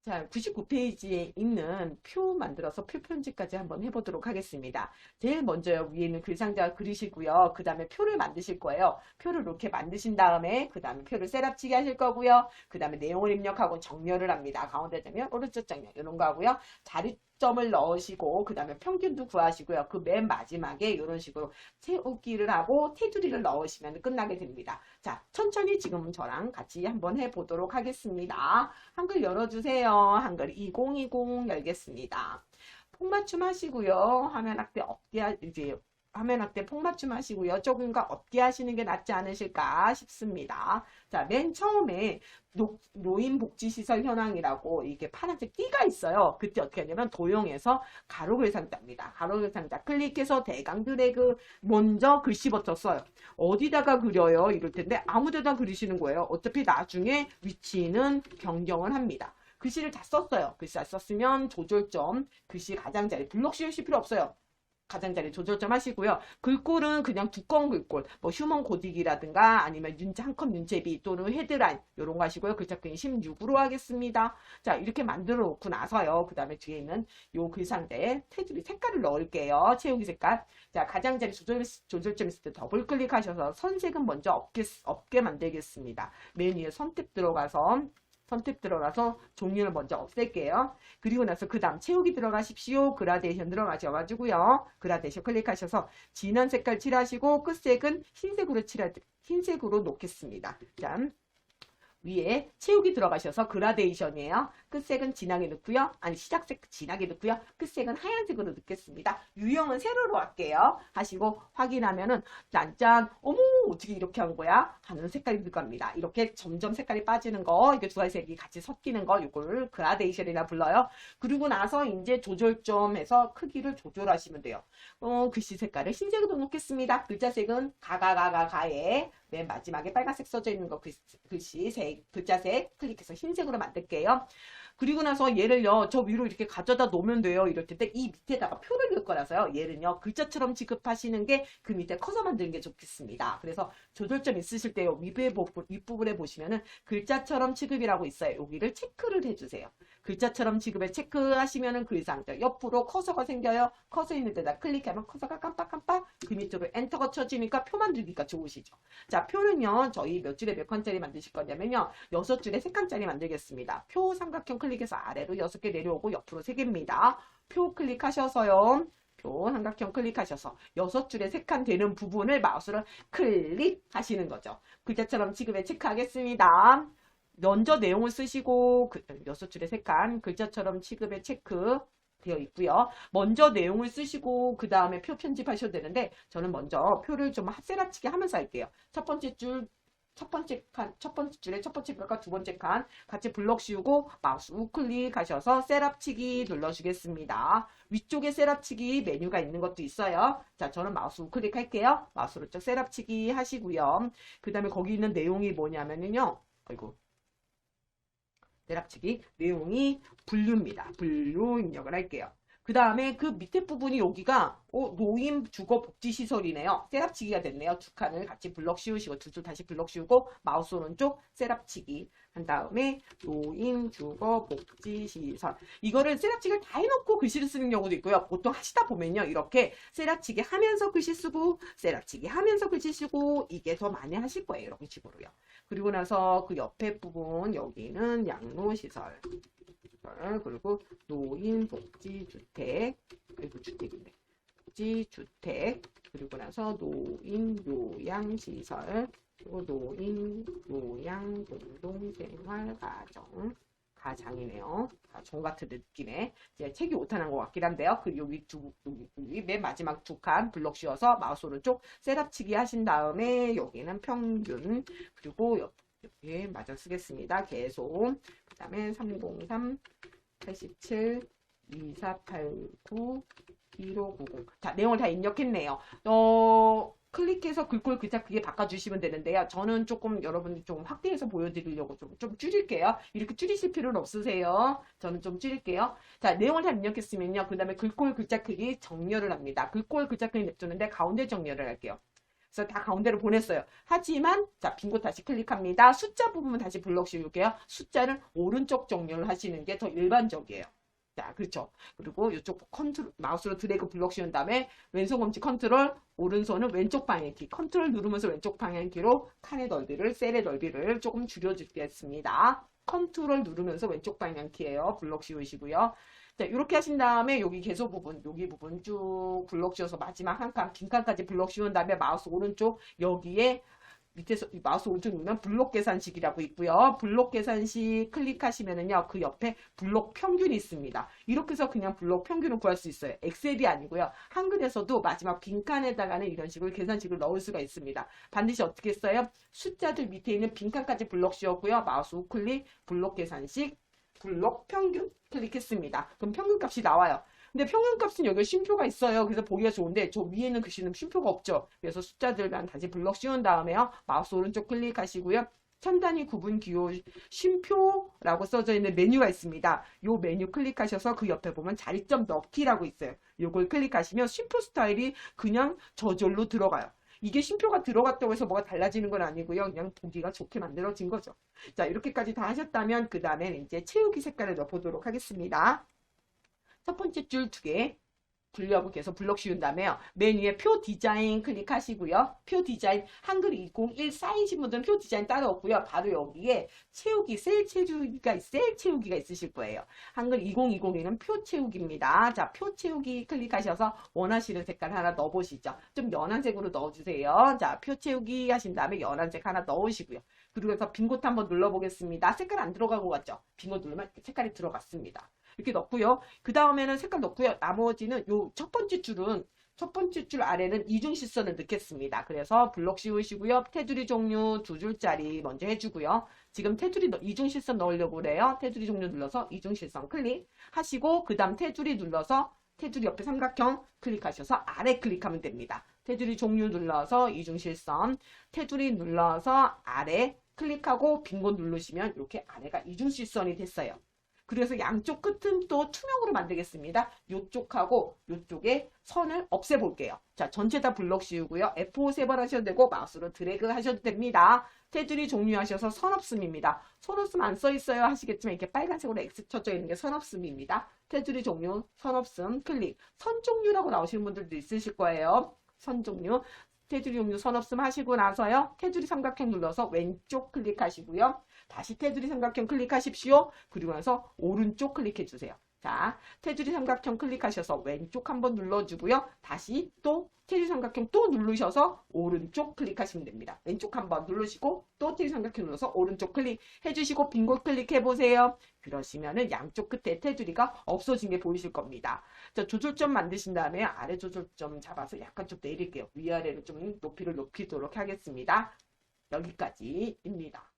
자, 99페이지에 있는 표 만들어서 표 편집까지 한번 해보도록 하겠습니다. 제일 먼저요, 위에는 글상자 그리시고요. 그 다음에 표를 만드실 거예요. 표를 이렇게 만드신 다음에, 그 다음에 표를 셋업치기 하실 거고요. 그 다음에 내용을 입력하고 정렬을 합니다. 가운데 되면 오른쪽 정렬, 이런 거 하고요. 자리점을 넣으시고, 그 다음에 평균도 구하시고요. 그 맨 마지막에 이런 식으로 채우기를 하고 테두리를 넣으시면 끝나게 됩니다. 자, 천천히 지금 저랑 같이 한번 해보도록 하겠습니다. 한글 열어주세요. 한글 2020 열겠습니다. 폭맞춤 하시고요. 화면 확대 없게 이제 화면 확대 폭맞춤 하시고요. 조금과 없게 하시는 게 낫지 않으실까 싶습니다. 자, 맨 처음에 노인복지시설 현황이라고 이게 파란색 띠가 있어요. 그때 어떻게 하냐면 도형에서 가로글 상자입니다. 가로글 상자 클릭해서 대강 드래그 먼저 글씨부터 써요. 어디다가 그려요? 이럴 텐데 아무 데나 그리시는 거예요. 어차피 나중에 위치는 변경을 합니다. 글씨를 다 썼어요. 글씨 다 썼으면 조절점, 글씨 가장자리, 블록 씌우실 필요 없어요. 가장자리 조절점 하시고요. 글꼴은 그냥 두꺼운 글꼴, 뭐 휴먼 고딕이라든가 아니면 한 컵 윤제비 또는 헤드라인 이런 거 하시고요. 글자 크기 16으로 하겠습니다. 자, 이렇게 만들어 놓고 나서요. 그 다음에 뒤에 있는 요 글상자에 테두리 색깔을 넣을게요. 채우기 색깔. 자, 가장자리 조절점 있을 때 더블 클릭하셔서 선색은 먼저 없게 만들겠습니다. 맨 위에 선택 들어가서 종류를 먼저 없앨게요. 그리고 나서 그 다음 채우기 들어가십시오. 그라데이션 들어가셔가지고요. 그라데이션 클릭하셔서 진한 색깔 칠하시고 끝색은 흰색으로 놓겠습니다. 자, 위에 채우기 들어가셔서 그라데이션이에요. 끝색은 진하게 넣고요. 아니 시작색 진하게 넣고요. 끝색은 하얀색으로 넣겠습니다. 유형은 세로로 할게요. 하시고 확인하면은 짠짠 어머 어떻게 이렇게 한 거야? 하는 색깔이 들어갑니다. 이렇게 점점 색깔이 빠지는 거 이게 두 가지 색이 같이 섞이는 거 이걸 그라데이션이라 불러요. 그리고 나서 이제 조절점에서 크기를 조절하시면 돼요. 글씨 색깔을 흰색으로 놓겠습니다. 글자색은 가에 맨 마지막에 빨간색 써져 있는 거 글자색 클릭해서 흰색으로 만들게요. 그리고 나서 얘를요, 저 위로 이렇게 가져다 놓으면 돼요. 이럴 텐데 이 밑에다가 표를 넣을 거라서요. 얘는요, 글자처럼 취급하시는 게 그 밑에 커서 만드는 게 좋겠습니다. 그래서 조절점 있으실 때요, 윗부분에 보시면은 글자처럼 취급이라고 있어요. 여기를 체크를 해주세요. 글자처럼 취급에 체크하시면은 글상자 옆으로 커서가 생겨요. 커서 있는 데다 클릭하면 커서가 깜빡깜빡 그 밑으로 엔터가 쳐지니까 표 만들기가 좋으시죠. 자, 표는요, 저희 몇 줄에 몇 칸짜리 만드실 거냐면요, 6줄에 3칸짜리 만들겠습니다. 표 삼각형 클릭해서 아래로 6개 내려오고 옆으로 3개입니다. 표 클릭하셔서요. 표 삼각형 클릭하셔서 6줄에 3칸 되는 부분을 마우스로 클릭하시는 거죠. 글자처럼 취급에 체크하겠습니다. 먼저 내용을 쓰시고 6줄에 3칸 글자처럼 취급에 체크 되어 있고요. 먼저 내용을 쓰시고 그 다음에 표 편집하셔도 되는데 저는 먼저 표를 좀 셀합치기 하면서 할게요. 첫 번째 줄에 첫 번째 칸과 두 번째 칸 같이 블럭 씌우고 마우스 우클릭 하셔서 셀합치기 눌러주겠습니다. 위쪽에 셀합치기 메뉴가 있는 것도 있어요. 자, 저는 마우스 우클릭 할게요. 마우스 오른쪽 셀합치기 하시고요. 그 다음에 거기 있는 내용이 뭐냐면요. 아이고. 셀합치기 내용이 분류입니다. 분류 입력을 할게요. 그 다음에 그 밑에 부분이 여기가 노인 주거 복지시설이네요. 셀합치기가 됐네요. 두 칸을 같이 블럭 씌우시고 두 줄 다시 블럭 씌우고 마우스 오른쪽 셀합치기 한 다음에 노인 주거 복지시설 이거를 셀합치기를 다 해놓고 글씨를 쓰는 경우도 있고요. 보통 하시다 보면요. 이렇게 셀합치기 하면서 글씨 쓰고 셀합치기 하면서 글씨 쓰고 이게 더 많이 하실 거예요. 이런 식으로요. 그리고 나서 그 옆에 부분 여기는 양로시설 그리고 노인복지주택 그리고 주택인데 복지주택 그리고 나서 노인 요양시설 그리고 노인 요양 공동생활가정 가장이네요. 정 같은 느낌의 이제 책이 오타난 것 같긴 한데요. 그 여기 맨 마지막 두 칸 블럭 씌워서 마우스 오른쪽 셋업치기 하신 다음에 여기는 평균 그리고 여기 맞아 쓰겠습니다. 계속 그 다음에 303 87 2489 1590 자, 내용을 다 입력했네요. 클릭해서 글꼴 글자 크게 바꿔주시면 되는데요. 저는 조금 여러분들 좀 확대해서 보여드리려고 좀 줄일게요. 이렇게 줄이실 필요는 없으세요. 저는 좀 줄일게요. 자, 내용을 다 입력했으면요. 그 다음에 글꼴 글자 크기 정렬을 합니다. 글꼴 글자 크기 냅두는데 가운데 정렬을 할게요. 그래서 다 가운데로 보냈어요. 하지만 자, 빈 곳 다시 클릭합니다. 숫자 부분은 다시 블럭 씌울게요. 숫자를 오른쪽 정렬을 하시는 게 더 일반적이에요. 자, 그렇죠. 그리고 이쪽 컨트롤, 마우스로 드래그 블럭 씌운 다음에 왼손 검지 컨트롤, 오른손은 왼쪽 방향키, 컨트롤 누르면서 왼쪽 방향키로 칸의 넓이를, 셀의 넓이를 조금 줄여주겠습니다. 컨트롤 누르면서 왼쪽 방향키예요. 블럭 씌우시고요. 자, 이렇게 하신 다음에 여기 개소 부분, 여기 부분 쭉 블럭 씌워서 마지막 한 칸, 빈 칸까지 블럭 씌운 다음에 마우스 오른쪽 여기에 밑에서 마우스 오른쪽 누르면 블록 계산식이라고 있고요. 블록 계산식 클릭하시면은요. 그 옆에 블록 평균이 있습니다. 이렇게 해서 그냥 블록 평균을 구할 수 있어요. 엑셀이 아니고요. 한글에서도 마지막 빈칸에다가는 이런 식으로 계산식을 넣을 수가 있습니다. 반드시 어떻게 써요? 숫자들 밑에 있는 빈칸까지 블럭 씌웠고요. 마우스 우클릭, 블록 계산식, 블록 평균 클릭했습니다. 그럼 평균값이 나와요. 근데 평균값은 여기 쉼표가 있어요. 그래서 보기가 좋은데 저 위에는 글씨는 쉼표가 없죠. 그래서 숫자들만 다시 블럭 씌운 다음에요. 마우스 오른쪽 클릭하시고요. 첨단위 구분 기호 쉼표라고 써져 있는 메뉴가 있습니다. 이 메뉴 클릭하셔서 그 옆에 보면 자리점 넣기라고 있어요. 이걸 클릭하시면 쉼표 스타일이 그냥 저절로 들어가요. 이게 쉼표가 들어갔다고 해서 뭐가 달라지는 건 아니고요. 그냥 보기가 좋게 만들어진 거죠. 자, 이렇게까지 다 하셨다면 그 다음에 이제 채우기 색깔을 넣어보도록 하겠습니다. 첫 번째 줄 2개 분류하고 계속 블럭 씌운 다음에요. 메뉴에 표 디자인 클릭하시고요. 표 디자인 한글 201 사이즈 분들은 표 디자인 따로 없고요. 바로 여기에 채우기, 셀 채우기가 있으실 거예요. 한글 2020에는 표 채우기입니다. 자, 표 채우기 클릭하셔서 원하시는 색깔 하나 넣어보시죠. 좀 연한 색으로 넣어주세요. 자, 표 채우기 하신 다음에 연한 색 하나 넣으시고요. 그리고 해서 빈 곳 한번 눌러보겠습니다. 색깔 안 들어간 것 같죠? 빈 곳 누르면 색깔이 들어갔습니다. 이렇게 넣고요. 그 다음에는 색깔 넣고요. 나머지는 요 첫 번째 줄 아래는 이중 실선을 넣겠습니다. 그래서 블럭 씌우시고요. 테두리 종류 2줄짜리 먼저 해주고요. 지금 테두리 이중 실선 넣으려고 그래요. 테두리 종류 눌러서 이중 실선 클릭하시고 그 다음 테두리 눌러서 테두리 옆에 삼각형 클릭하셔서 아래 클릭하면 됩니다. 테두리 종류 눌러서 이중 실선, 테두리 눌러서 아래 클릭하고 빈 곳 누르시면 이렇게 아래가 이중 실선이 됐어요. 그래서 양쪽 끝은 또 투명으로 만들겠습니다. 이쪽하고 이쪽에 선을 없애볼게요. 자, 전체 다 블럭 씌우고요. F5 3번 하셔도 되고 마우스로 드래그 하셔도 됩니다. 테두리 종류하셔서 선 없음입니다. 선 없음 안 써있어요 하시겠지만 이렇게 빨간색으로 X 쳐져 있는 게 선 없음입니다. 테두리 종류, 선 없음, 클릭. 선 종류라고 나오시는 분들도 있으실 거예요. 선 종류. 테두리 종류 선 없음 하시고 나서요. 테두리 삼각형 눌러서 왼쪽 클릭하시고요. 다시 테두리 삼각형 클릭하십시오. 그리고 나서 오른쪽 클릭해 주세요. 자, 테두리 삼각형 클릭하셔서 왼쪽 한번 눌러주고요. 다시 또 테두리 삼각형 또 누르셔서 오른쪽 클릭하시면 됩니다. 왼쪽 한번 누르시고 또 테두리 삼각형 눌러서 오른쪽 클릭해 주시고 빈 곳 클릭해 보세요. 그러시면은 양쪽 끝에 테두리가 없어진 게 보이실 겁니다. 자, 조절점 만드신 다음에 아래 조절점 잡아서 약간 좀 내릴게요. 위아래로 좀 높이를 높이도록 하겠습니다. 여기까지입니다.